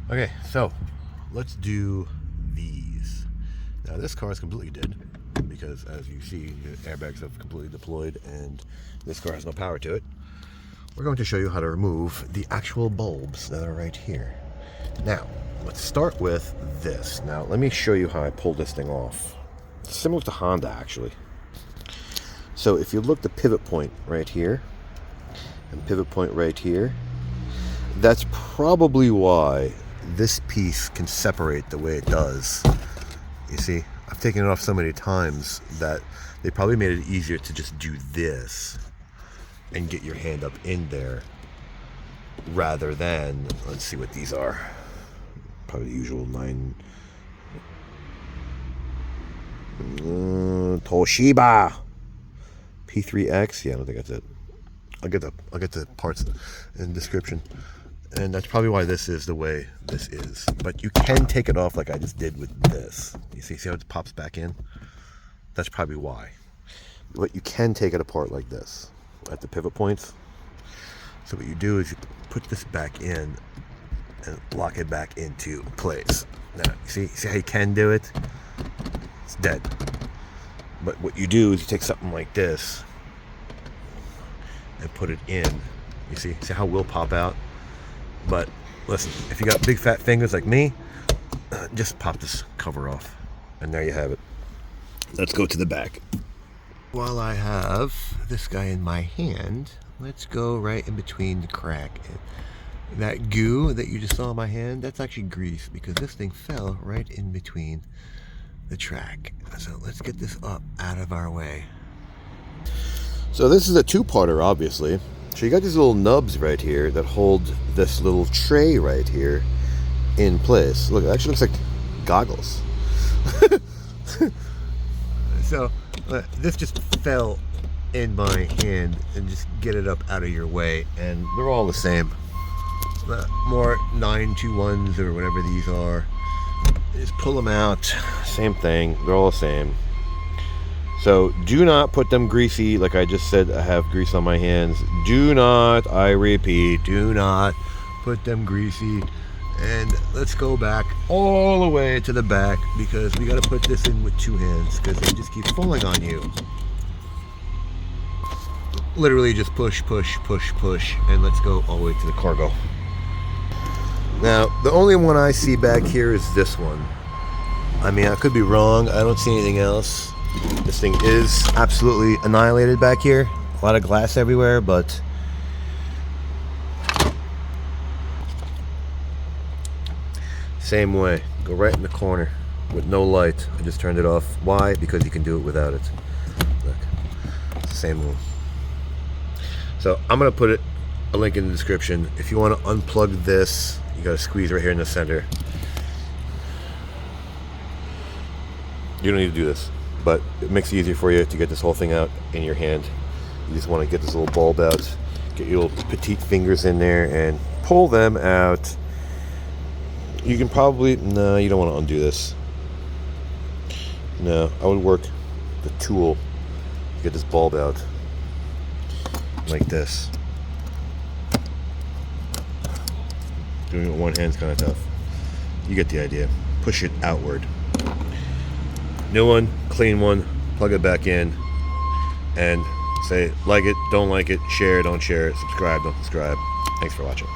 Okay, so let's do these. Now this car is completely dead because, as you see, the airbags have completely deployed and this car has no power to it. We're going to show you how to remove the actual bulbs that are right here. Now, let's start with this. Now, let me show you how I pull this thing off. It's similar to Honda, actually. So if you look the pivot point right here and pivot point right here, that's probably why this piece can separate the way it does. You see, I've taken it off so many times that they probably made it easier to just do this and get your hand up in there rather than, let's see what these are. Probably the usual 9 Toshiba P3X. Yeah, I don't think that's it. I'll get the parts in the description. And that's probably why this is the way this is. But you can take it off like I just did with this. You see how it pops back in? That's probably why. But you can take it apart like this at the pivot points. So what you do is you put this back in and lock it back into place. Now, see how you can do it? It's dead. But what you do is you take something like this and put it in. You see how it will pop out? But listen, if you got big fat fingers like me, just pop this cover off. And there you have it. Let's go to the back. While I have this guy in my hand, let's go right in between the crack. That goo that you just saw in my hand, that's actually grease because this thing fell right in between the track. So let's get this up out of our way. So this is a two-parter, obviously. So you got these little nubs right here that hold this little tray right here in place. Look, it actually looks like goggles. So this just fell in my hand, and just get it up out of your way, and they're all the same. More 921s or whatever these are. Just pull them out. Same thing. They're all the same. So do not put them greasy. Like I just said, I have grease on my hands. Do not, I repeat, do not put them greasy. And let's go back all the way to the back because we got to put this in with two hands because they just keep falling on you. Literally just push, push, push, push, and let's go all the way to the cargo. Now, the only one I see back here is this one. I mean, I could be wrong. I don't see anything else. This thing is absolutely annihilated back here. A lot of glass everywhere, but same way. Go right in the corner with no light. I just turned it off. Why? Because you can do it without it. Look, it's the same one. So I'm going to put a link in the description. If you want to unplug this, you got to squeeze right here in the center. You don't need to do this, but it makes it easier for you to get this whole thing out in your hand. You just want to get this little bulb out, get your little petite fingers in there and pull them out. You can probably, no, you don't want to undo this. No, I would work the tool to get this bulb out like this. Doing it with one hand's kind of tough. You get the idea. Push it outward. New one, clean one, plug it back in, and say like it, don't like it, share, don't share it, subscribe, don't subscribe. Thanks for watching.